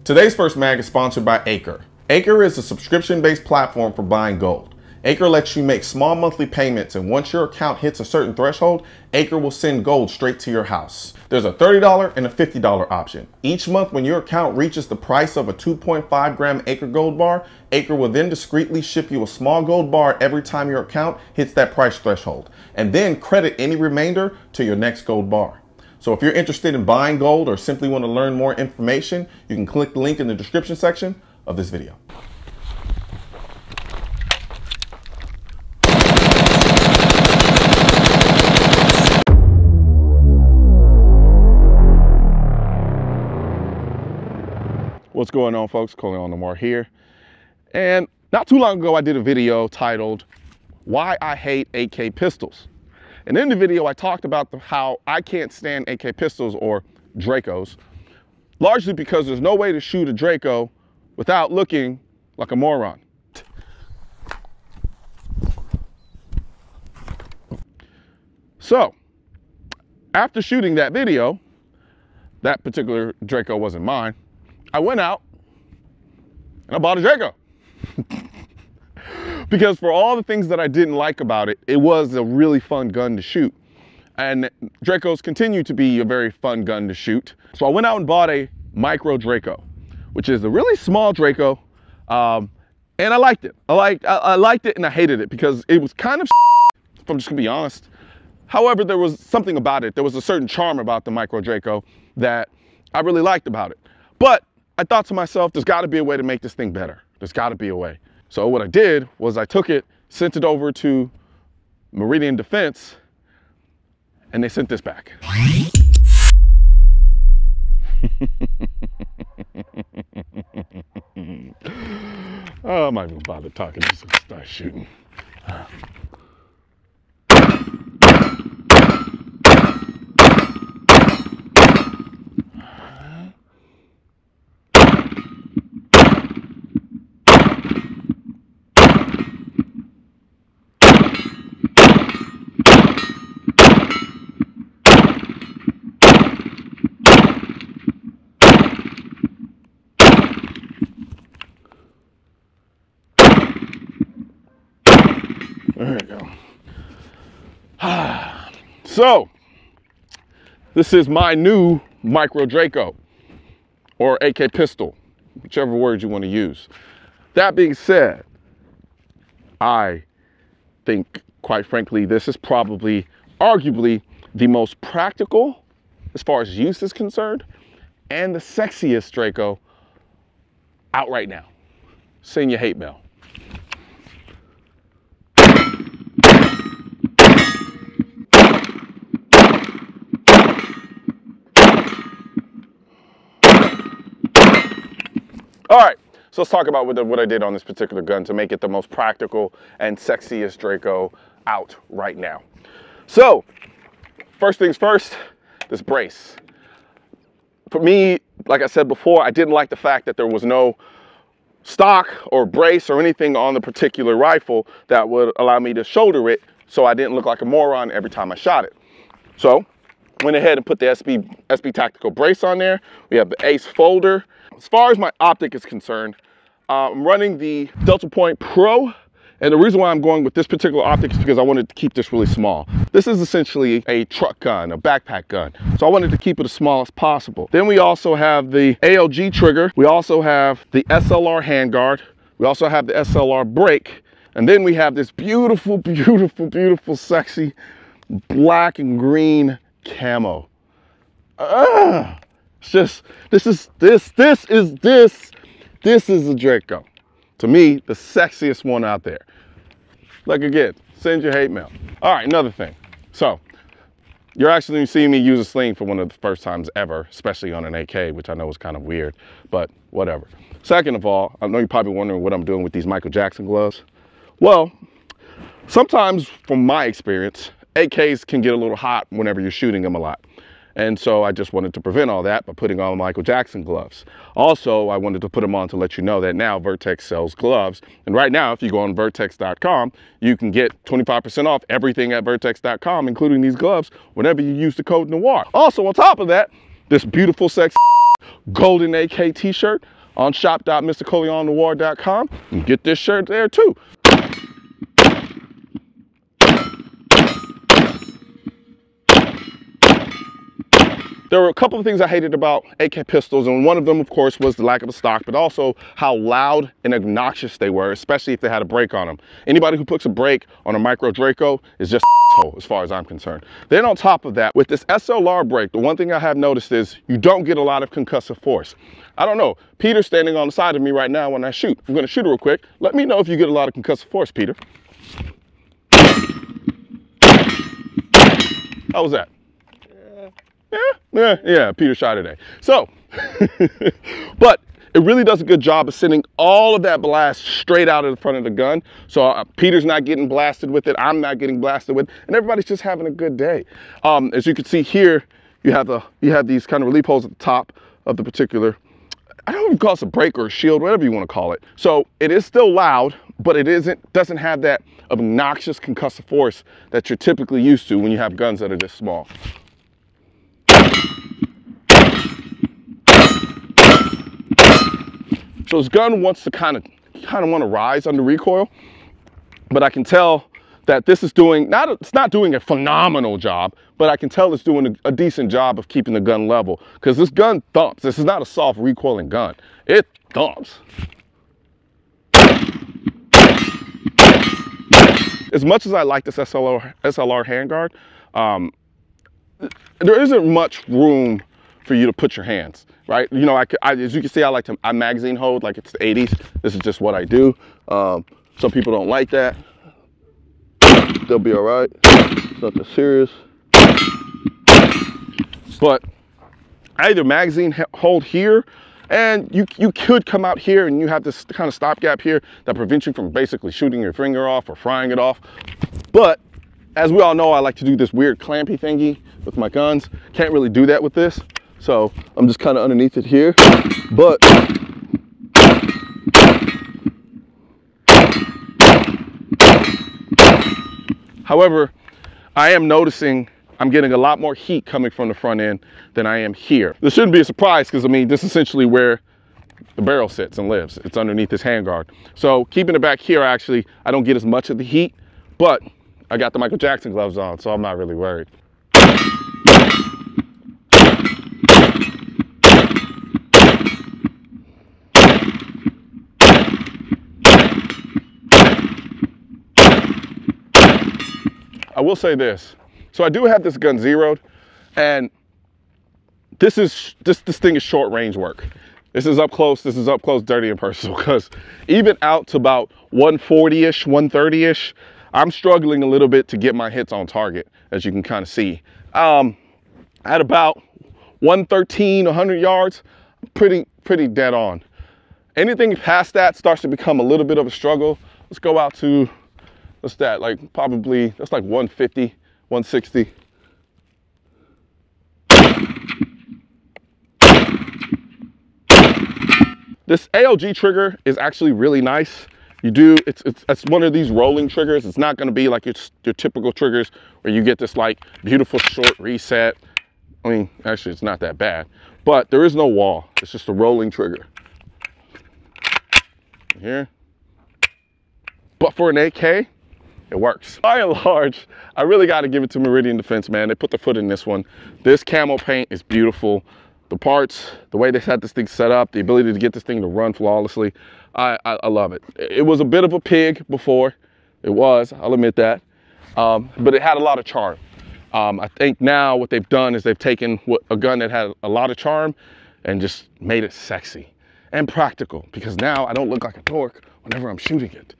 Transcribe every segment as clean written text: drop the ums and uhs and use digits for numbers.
Today's first mag is sponsored by Acre. Acre is a subscription-based platform for buying gold. Acre lets you make small monthly payments, and once your account hits a certain threshold, Acre will send gold straight to your house. There's a $30 and a $50 option. Each month when your account reaches the price of a 2.5 gram Acre Gold bar, Acre will then discreetly ship you a small gold bar every time your account hits that price threshold, and then credit any remainder to your next gold bar. So if you're interested in buying gold or simply want to learn more information, you can click the link in the description section of this video. What's going on, folks? Colion Noir here. And not too long ago, I did a video titled Why I Hate AK Pistols. And in the video, I talked about how I can't stand AK pistols or Dracos, largely because there's no way to shoot a Draco without looking like a moron. So, after shooting that video, that particular Draco wasn't mine, I went out and I bought a Draco. Because for all the things that I didn't like about it, it was a really fun gun to shoot. And Dracos continue to be a very fun gun to shoot. So I went out and bought a Micro Draco, which is a really small Draco. And I liked it. I liked it and I hated it because it was kind of if I'm just gonna be honest. However, there was something about it. There was a certain charm about the Micro Draco that I really liked about it. But I thought to myself, there's gotta be a way to make this thing better. There's gotta be a way. So what I did was I took it, sent it over to Meridian Defense, and they sent this back. Oh, I'm not even bother talking, just start shooting. There we go. So, this is my new Micro Draco, or AK pistol, whichever word you want to use. That being said, I think, quite frankly, this is probably, arguably, the most practical, as far as use is concerned, and the sexiest Draco out right now. Send your hate mail. All right, so let's talk about what I did on this particular gun to make it the most practical and sexiest Draco out right now. So, first things first, this brace. For me, like I said before, I didn't like the fact that there was no stock or brace or anything on the particular rifle that would allow me to shoulder it so I didn't look like a moron every time I shot it. So, went ahead and put the SB Tactical brace on there. We have the Ace folder. As far as my optic is concerned, I'm running the Delta Point Pro, and the reason why I'm going with this particular optic is because I wanted to keep this really small. This is essentially a truck gun, a backpack gun, so I wanted to keep it as small as possible. Then we also have the ALG trigger. We also have the SLR handguard. We also have the SLR brake, and then we have this beautiful, beautiful, beautiful, sexy black and green camo. It's just, this is a Draco. To me, the sexiest one out there. Like again, send your hate mail. All right, another thing. So, you're actually seeing me use a sling for one of the first times ever, especially on an AK, which I know is kind of weird, but whatever. Second of all, I know you're probably wondering what I'm doing with these Michael Jackson gloves. Well, sometimes from my experience, AKs can get a little hot whenever you're shooting them a lot. And so I just wanted to prevent all that by putting on Michael Jackson gloves. Also, I wanted to put them on to let you know that now Vertex sells gloves. And right now, if you go on vertex.com, you can get 25% off everything at vertex.com, including these gloves, whenever you use the code Noir. Also, on top of that, this beautiful Sexiest golden AK t-shirt on shop.mrcolionnoir.com and get this shirt there too. There were a couple of things I hated about AK pistols, and one of them, of course, was the lack of a stock, but also how loud and obnoxious they were, especially if they had a brake on them. Anybody who puts a brake on a Micro Draco is just as far as I'm concerned. Then on top of that, with this SLR brake, the one thing I have noticed is you don't get a lot of concussive force. I don't know. Peter's standing on the side of me right now when I shoot. I'm going to shoot real quick. Let me know if you get a lot of concussive force, Peter. How was that? Yeah, Peter shot today. So, but it really does a good job of sending all of that blast straight out of the front of the gun. So Peter's not getting blasted with it, I'm not getting blasted with it, and everybody's just having a good day. As you can see here, you have these kind of relief holes at the top of the particular, I don't know if you call it a brake or a shield, whatever you want to call it. So it is still loud, but it doesn't have that obnoxious concussive force that you're typically used to when you have guns that are this small. So this gun wants to kind of want to rise under recoil, but I can tell that this is doing, it's not doing a phenomenal job, but I can tell it's doing a decent job of keeping the gun level, because this gun thumps. This is not a soft recoiling gun. It thumps. As much as I like this SLR handguard, there isn't much room for you to put your hands, right? You know, as you can see, I magazine hold like it's the 80s. This is just what I do. Some people don't like that. They'll be all right. It's not that serious. But I either magazine hold here, and you could come out here and you have this kind of stopgap here that prevents you from basically shooting your finger off or frying it off. But as we all know, I like to do this weird clampy thingy with my guns. Can't really do that with this. So I'm just kind of underneath it here, but however, I am noticing I'm getting a lot more heat coming from the front end than I am here. This shouldn't be a surprise, because I mean, this is essentially where the barrel sits and lives. It's underneath this handguard. So keeping it back here, actually, I don't get as much of the heat, but I got the Michael Jackson gloves on, so I'm not really worried. I will say this. So I do have this gun zeroed, and this thing is short range work. This is up close, dirty and personal, because even out to about 140-ish, 130-ish, I'm struggling a little bit to get my hits on target, as you can kind of see. At about 113, 100 yards, pretty dead on. Anything past that starts to become a little bit of a struggle. Let's go out to, what's that, like probably, that's like 150, 160. This ALG trigger is actually really nice. It's one of these rolling triggers. It's not gonna be like your typical triggers where you get this like beautiful short reset. I mean, actually it's not that bad, but there is no wall. It's just a rolling trigger. Here. But for an AK, it works. By and large, I really got to give it to Meridian Defense, man. They put their foot in this one. This camo paint is beautiful. The parts, the way they had this thing set up, the ability to get this thing to run flawlessly, I love it. It was a bit of a pig before. It was, I'll admit that. But it had a lot of charm. I think now what they've done is they've taken a gun that had a lot of charm and just made it sexy and practical, because now I don't look like a dork whenever I'm shooting it.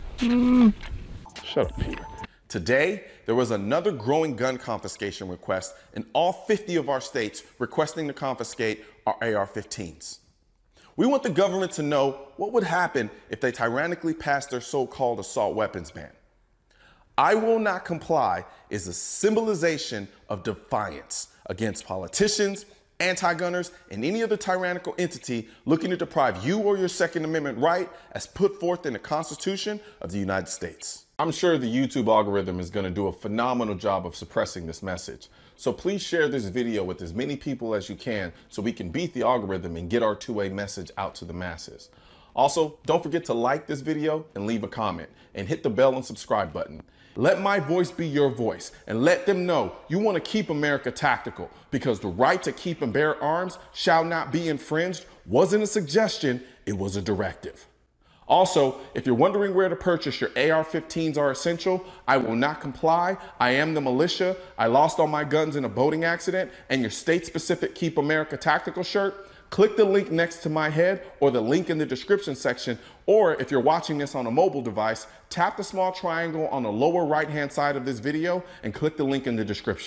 Shut up, Peter. Today, there was another growing gun confiscation request in all 50 of our states requesting to confiscate our AR-15s. We want the government to know what would happen if they tyrannically passed their so-called assault weapons ban. I will not comply is a symbolization of defiance against politicians anti-gunners, and any other tyrannical entity looking to deprive you or your Second Amendment right as put forth in the Constitution of the United States. I'm sure the YouTube algorithm is going to do a phenomenal job of suppressing this message. So please share this video with as many people as you can so we can beat the algorithm and get our two-way message out to the masses. Also, don't forget to like this video and leave a comment and hit the bell and subscribe button. Let my voice be your voice and let them know you want to keep America tactical, because the right to keep and bear arms shall not be infringed wasn't a suggestion, it was a directive. Also, if you're wondering where to purchase your AR-15s are essential, I will not comply. I am the militia. I lost all my guns in a boating accident, and your state-specific Keep America Tactical shirt, click the link next to my head or the link in the description section, or if you're watching this on a mobile device, tap the small triangle on the lower right-hand side of this video and click the link in the description.